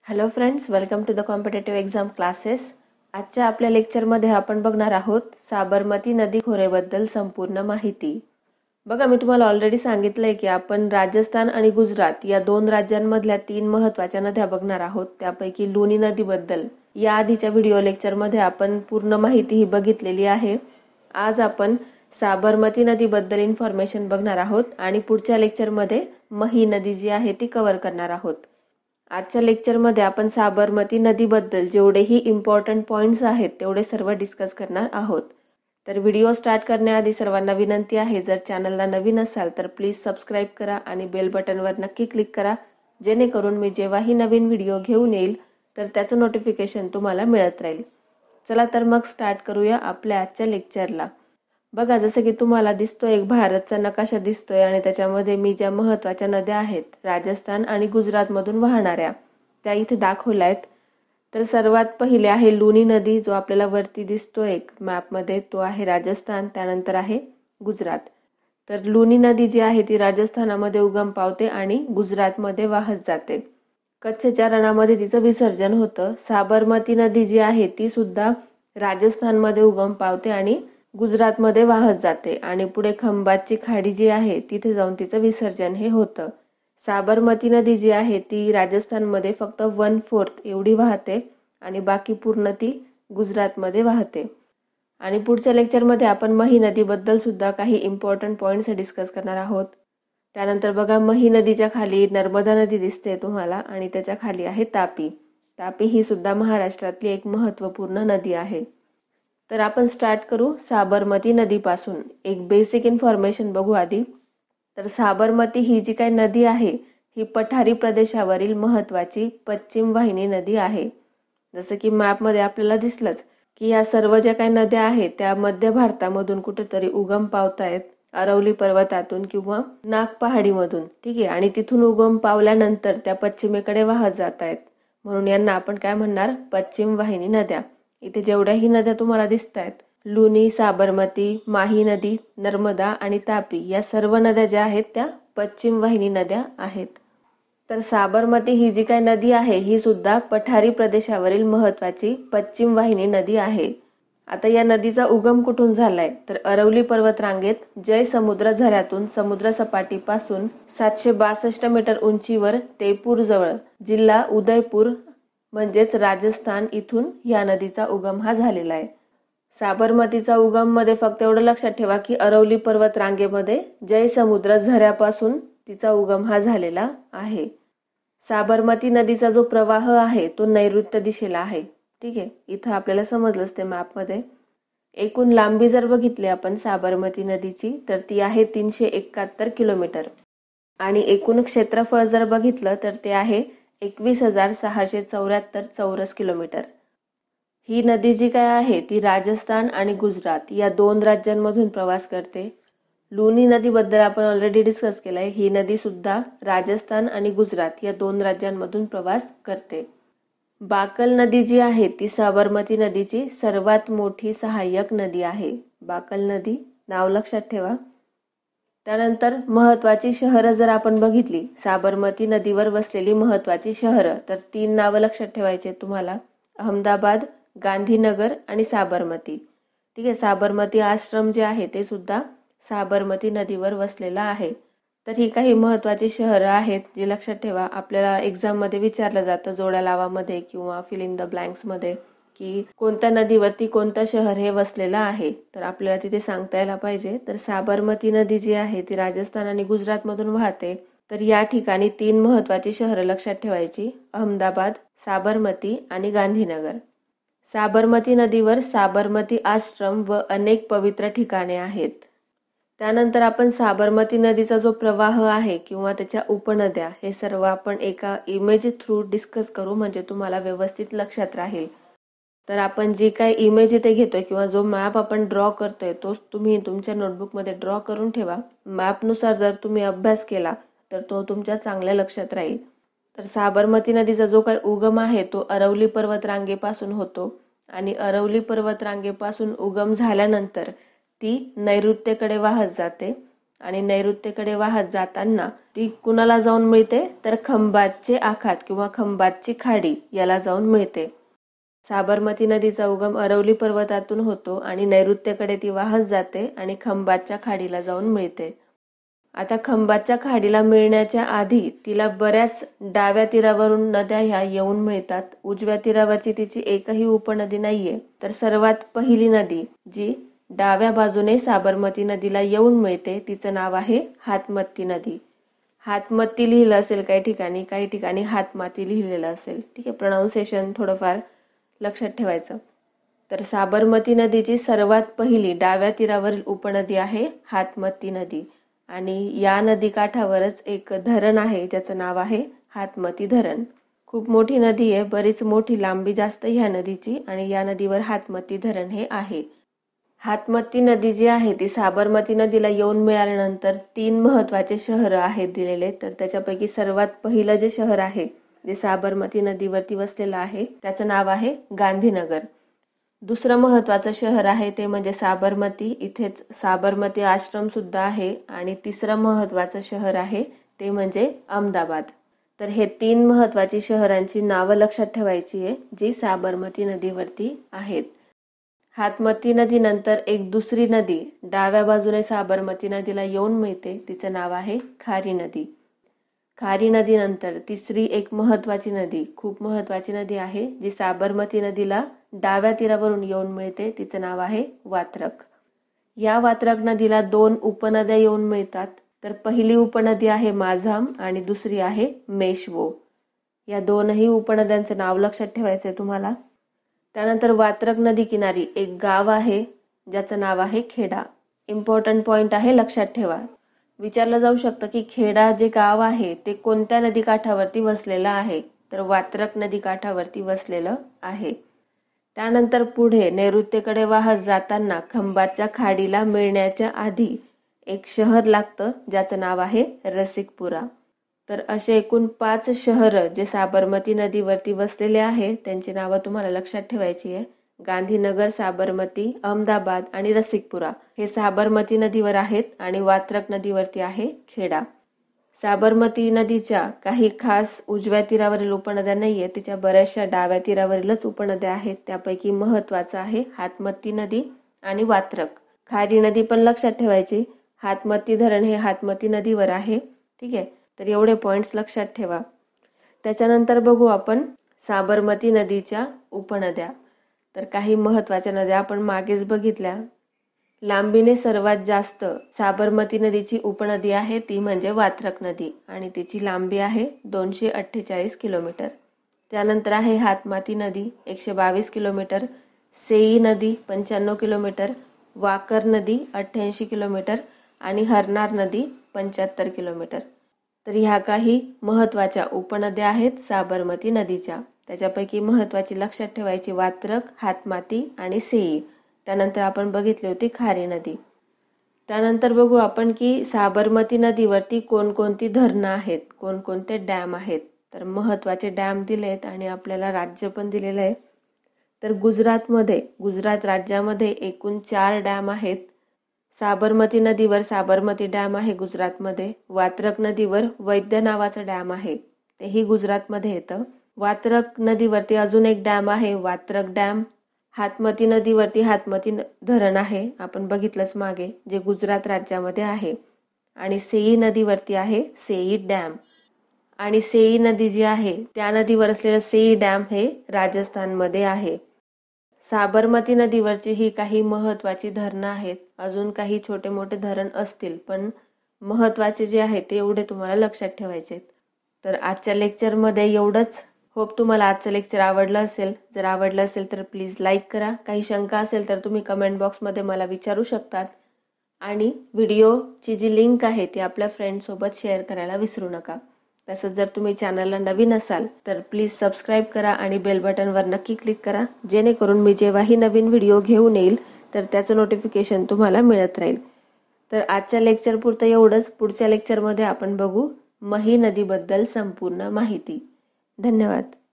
Hello friends, welcome to the competitive exam classes. आजच्या आपल्या लेक्चरमध्ये आपण बघणार आहोत साबरमती नदी खोरेबद्दल संपूर्ण माहिती. बघा, मी तुम्हाला ऑलरेडी सांगितलंय की आपण राजस्थान आणि गुजरात या दोन राज्यांमधल्या 3 महत्त्वाच्या नद्या बघणार आहोत. त्यापैकी लुनी नदीबद्दल या आधीच्या व्हिडिओ लेक्चरमध्ये आपण पूर्ण माहिती ही बघितलेली आहे. आज आपण साबरमती नदीबद्दल इन्फॉर्मेशन बघणार आहोत आणि पुढच्या लेक्चरमध्ये मही नदी जी आहे ती कव्हर करणार आहोत. आजच्या लेक्चरमध्ये आपण साबरमती नदीबद्दल जेवढेही इम्पॉर्टंट पॉइंट्स आहेत तेवढे सर्व डिस्कस करणार आहोत. तर व्हिडिओ स्टार्ट करण्याआधी सर्वांना विनंती आहे, जर चॅनलला नवीन असाल तर प्लीज सबस्क्राईब करा आणि बेल बटनवर नक्की क्लिक करा, जेणेकरून मी जेव्हाही नवीन व्हिडिओ घेऊन येईल तर त्याचं नोटिफिकेशन तुम्हाला मिळत राहील. चला तर मग स्टार्ट करूया आपल्या आजच्या लेक्चरला. बघा, जसं की तुम्हाला दिसतोय एक भारतचा नकाशा दिसतोय आणि त्याच्यामध्ये मी ज्या महत्त्वाच्या नद्या आहेत राजस्थान आणि गुजरातमधून वाहणाऱ्या त्या इथे दाखवल्या आहेत. तर सर्वात पहिले आहे लुनी नदी, जो आपल्याला वरती दिसतोय एक मॅपमध्ये, तो आहे राजस्थान. त्यानंतर आहे गुजरात. तर लुनी नदी जी आहे ती राजस्थानामध्ये उगम पावते आणि गुजरातमध्ये वाहत जाते. कच्छच्या रणामध्ये तिचं विसर्जन होतं. साबरमती नदी जी आहे ती सुद्धा राजस्थानमध्ये उगम पावते आणि गुजरातमध्ये वाहत जाते आणि पुढे खंबातची खाडी जी आहे तिथे जाऊन तिचं विसर्जन हे होतं. साबरमती नदी जी आहे ती राजस्थानमध्ये फक्त 1/4 एवढी वाहते आणि बाकी पूर्ण ती गुजरातमध्ये वाहते. आणि पुढच्या लेक्चरमध्ये आपण मही नदीबद्दल सुद्धा काही इम्पॉर्टंट पॉईंट्स डिस्कस करणार आहोत. त्यानंतर बघा, मही नदीच्या खाली नर्मदा नदी दिसते तुम्हाला आणि त्याच्या खाली आहे तापी. तापी ही सुद्धा महाराष्ट्रातली एक महत्त्वपूर्ण नदी आहे. तर आपण स्टार्ट करू साबरमती नदीपासून. एक बेसिक इन्फॉर्मेशन बघू आधी. तर साबरमती ही जी काही नदी आहे ही पठारी प्रदेशावरील महत्त्वाची पश्चिम वाहिनी नदी आहे. जसं की मॅपमध्ये आपल्याला दिसलंच की या सर्व ज्या काही नद्या आहेत त्या मध्य भारतामधून कुठेतरी उगम पावतायत, अरवली पर्वतातून किंवा नाग पहाडीमधून. ठीक आहे, आणि तिथून उगम पावल्यानंतर त्या पश्चिमेकडे वाहत जात आहेत, म्हणून यांना आपण काय म्हणणार, पश्चिम वाहिनी नद्या. इथे जेवढ्याही नद्या तुम्हाला दिसत आहेत, लुनी, साबरमती, माही नदी, नर्मदा आणि तापी, या सर्व नद्या ज्या आहेत त्या पश्चिम वाहिनी नद्या आहेत. तर साबरमती ही जी काही नदी आहे ही सुद्धा पठारी प्रदेशावरील महत्त्वाची पश्चिम वाहिनी नदी आहे. आता या नदीचा उगम कुठून झालाय, तर अरवली पर्वतरांगेत जयसमुद्र झऱ्यातून समुद्र सपाटीपासून 762 मीटर उंचीवर तेपूरजवळ जिल्हा उदयपूर म्हणजेच राजस्थान इथून या नदीचा उगम हा झालेला आहे. साबरमतीचा उगम मध्ये फक्त एवढं लक्षात ठेवा की अरवली पर्वत रांगेमध्ये जयसमुद्र झऱ्यापासून तिचा उगम हा झालेला आहे. साबरमती नदीचा जो प्रवाह आहे तो नैऋत्य दिशेला आहे. ठीक आहे, इथं आपल्याला समजलंच ते मॅपमध्ये. एकूण लांबी जर बघितली आपण साबरमती नदीची तर ती आहे 371 किलोमीटर आणि एकूण क्षेत्रफळ जर बघितलं तर ते आहे 21,674 चौरस किलोमीटर. ही नदी जी काय आहे ती राजस्थान आणि गुजरात या दोन राज्यांमधून प्रवास करते. लुनी नदीबद्दल आपण ऑलरेडी डिस्कस केलंय. ही नदी सुद्धा राजस्थान आणि गुजरात या दोन राज्यांमधून प्रवास करते. बाकल नदी जी आहे ती साबरमती नदीची सर्वात मोठी सहाय्यक नदी आहे. बाकल नदी नाव लक्षात ठेवा. त्यानंतर महत्त्वाची शहरं जर आपण बघितली, साबरमती नदीवर वसलेली महत्त्वाची शहरं, तर 3 नावं लक्षात ठेवायचे तुम्हाला: अहमदाबाद, गांधीनगर आणि साबरमती. ठीक आहे, साबरमती आश्रम जे आहे ते सुद्धा साबरमती नदीवर वसलेलं आहे. तर ही काही महत्त्वाची शहरं आहेत जी लक्षात ठेवा. आपल्याला एक्झाममध्ये विचारलं जातं जोड्या लावामध्ये किंवा फिल इन द ब्लँक्समध्ये की कोणत्या नदीवरती कोणतं शहर हे वसलेलं आहे, तर आपल्याला तिथे सांगता यायला पाहिजे. तर साबरमती नदी जी आहे ती राजस्थान आणि गुजरातमधून वाहते. तर या ठिकाणी 3 महत्त्वाची शहरं लक्षात ठेवायची: अहमदाबाद, साबरमती आणि गांधीनगर. साबरमती नदीवर साबरमती आश्रम व अनेक पवित्र ठिकाणे आहेत. त्यानंतर आपण साबरमती नदीचा जो प्रवाह आहे किंवा त्याच्या उपनद्या हे सर्व आपण एका इमेज थ्रू डिस्कस करू, म्हणजे तुम्हाला व्यवस्थित लक्षात राहील. तर आपण जी काही इमेज इथे घेतोय किंवा जो मॅप आपण ड्रॉ करतोय तोच तुम्ही तुमच्या नोटबुकमध्ये ड्रॉ करून ठेवा. मॅपनुसार जर तुम्ही अभ्यास केला तर तो तुमच्या चांगल्या लक्षात राहील. तर साबरमती नदीचा जो काही उगम आहे तो अरवली पर्वतरांगेपासून होतो आणि अरवली पर्वतरांगेपासून उगम झाल्यानंतर ती नैऋत्येकडे वाहत जाते आणि नैऋत्येकडे वाहत जाताना ती कुणाला जाऊन मिळते तर खंभातचे आखात किंवा खंभातची खाडी याला जाऊन मिळते. साबरमती नदीचा उगम अरवली पर्वतातून होतो आणि नैऋत्येकडे ती वाहत जाते आणि खंभातच्या खाडीला जाऊन मिळते. आता खंभातच्या खाडीला मिळण्याच्या आधी तिला बऱ्याच डाव्या तीरावरून नद्या ह्या येऊन मिळतात. उजव्या तीरावरची तिची एकही उपनदी नाहीये. तर सर्वात पहिली नदी जी डाव्या बाजूने साबरमती नदीला येऊन मिळते तिचं नाव आहे हातमती नदी. हातमती लिहिलं असेल काही ठिकाणी हातमाती लिहिलेलं असेल. ठीक आहे, प्रोनाऊन्सिएशन थोडंफार लक्षात ठेवायचं. तर साबरमती नदीची सर्वात पहिली डाव्या तीरावरील उपनदी आहे हातमती नदी आणि या नदीकाठावरच एक धरण आहे ज्याचं नाव आहे हातमती धरण. खूप मोठी नदी आहे, बरीच मोठी, लांबी जास्त ह्या नदीची आणि या नदीवर हातमती धरण हे आहे. हातमती नदी जी आहे ती साबरमती नदीला येऊन मिळाल्यानंतर 3 महत्त्वाचे शहरं आहेत दिलेले. तर त्याच्यापैकी सर्वात पहिलं जे शहर आहे जे साबरमती नदीवरती वसलेलं आहे त्याचं नाव आहे गांधीनगर. दुसरं महत्त्वाचं शहर आहे ते म्हणजे साबरमती, इथेच साबरमती आश्रम सुद्धा आहे. आणि तिसरं महत्त्वाचं शहर आहे ते म्हणजे अहमदाबाद. तर हे 3 महत्त्वाची शहरांची नावं लक्षात ठेवायची आहे जी साबरमती नदीवरती आहेत. हातमती नदीनंतर एक दुसरी नदी डाव्या बाजूने साबरमती नदीला येऊन मिळते तिचं नाव आहे खारी नदी. खारी नदीनंतर तिसरी एक महत्त्वाची नदी, खूप महत्त्वाची नदी आहे जी साबरमती नदीला डाव्या तीरावरून येऊन मिळते तिचं नाव आहे वात्रक. या वात्रक नदीला 2 उपनद्या येऊन मिळतात. तर पहिली उपनदी आहे माझाम आणि दुसरी आहे मेशवो. या दोनही उपनद्यांचं नाव लक्षात ठेवायचं आहे तुम्हाला. त्यानंतर वात्रक नदी किनारी एक गाव आहे ज्याचं नाव आहे खेडा. इम्पॉर्टंट पॉइंट आहे, लक्षात ठेवा. विचारलं जाऊ शकतं की खेडा जे गाव आहे ते कोणत्या नदीकाठावरती वसलेलं आहे, तर वात्रक नदीकाठावरती वसलेलं आहे. त्यानंतर पुढे नैऋत्येकडे वाहत जाताना खंभातच्या खाडीला मिळण्याच्या आधी एक शहर लागतं ज्याचं नाव आहे रसिकपुरा. तर असे एकूण 5 शहरं जे साबरमती नदीवरती वसलेले आहे त्यांची नावं तुम्हाला लक्षात ठेवायची आहे. गांधीनगर, साबरमती, अहमदाबाद आणि रसिकपुरा हे साबरमती नदीवर आहेत आणि वात्रक नदीवरती आहे खेडा. साबरमती नदीच्या काही खास उजव्या तीरावरील उपनद्या नाहीये, तिच्या बऱ्याचशा डाव्या तीरावरीलच उपनद्या आहेत. त्यापैकी महत्त्वाचं आहे हातमती नदी आणि वात्रक. खारी नदी पण लक्षात ठेवायची. हातमती धरण हे हातमती नदीवर आहे. ठीक आहे, तर एवढे पॉइंट्स लक्षात ठेवा. त्याच्यानंतर बघू आपण साबरमती नदीच्या उपनद्या. तर काही महत्त्वाच्या नद्या आपण मागेच बघितल्या. लांबीने सर्वात जास्त साबरमती नदीची उपनदी आहे ती म्हणजे वात्रक नदी आणि तिची लांबी आहे 248 किलोमीटर. त्यानंतर आहे हातमाती नदी 122 किलोमीटर, सेई नदी 95 किलोमीटर, वाकर नदी 88 किलोमीटर आणि हरनार नदी 75 किलोमीटर. तर ह्या काही महत्त्वाच्या उपनद्या आहेत साबरमती नदीच्या. त्याच्यापैकी महत्त्वाची लक्षात ठेवायची वात्रक, हातमाती आणि सेई. त्यानंतर आपण बघितली होती खारी नदी. त्यानंतर बघू आपण की साबरमती नदीवरती कोणकोणती धरणं आहेत, कोणकोणते डॅम आहेत. तर महत्त्वाचे डॅम दिलेत आणि आपल्याला राज्य पण दिलेलं आहे. तर गुजरात राज्यामध्ये एकूण 4 डॅम आहेत. साबरमती नदीवर साबरमती डॅम आहे गुजरातमध्ये. वात्रक नदीवर वैद्य नावाचं डॅम आहे, तेही गुजरातमध्ये येतं. वात्रक नदीवरती अजून एक डॅम आहे वात्रक डॅम. हातमती नदीवरती हातमती धरण आहे, आपण बघितलंच मागे, जे गुजरात राज्यामध्ये आहे. आणि सेई नदीवरती आहे सेई डॅम. आणि सेई नदी जी आहे त्या नदीवर असलेलं सेई डॅम हे राजस्थानमध्ये आहे. साबरमती नदीवरची ही काही महत्त्वाची धरणं आहेत. अजून काही छोटे मोठे धरण असतील, पण महत्त्वाचे जे आहे ते एवढे तुम्हाला लक्षात ठेवायचे आहेत. तर आजच्या लेक्चरमध्ये एवढंच. होप तुम्हाला आजचं लेक्चर आवडलं असेल. जर आवडलं असेल तर प्लीज लाईक करा. काही शंका असेल तर तुम्ही कमेंट बॉक्समध्ये मला विचारू शकतात. आणि व्हिडिओची जी लिंक आहे ती आपल्या फ्रेंडसोबत शेअर करायला विसरू नका. तसंच जर तुम्ही चॅनलला नवीन असाल तर प्लीज सबस्क्राईब करा आणि बेल बटनवर नक्की क्लिक करा, जेणेकरून मी जेव्हाही नवीन व्हिडिओ घेऊन येईल तर त्याचं नोटिफिकेशन तुम्हाला मिळत राहील. तर आजच्या लेक्चर पुरतं एवढंच. पुढच्या लेक्चरमध्ये आपण बघू मही नदीबद्दल संपूर्ण माहिती. धन्यवाद.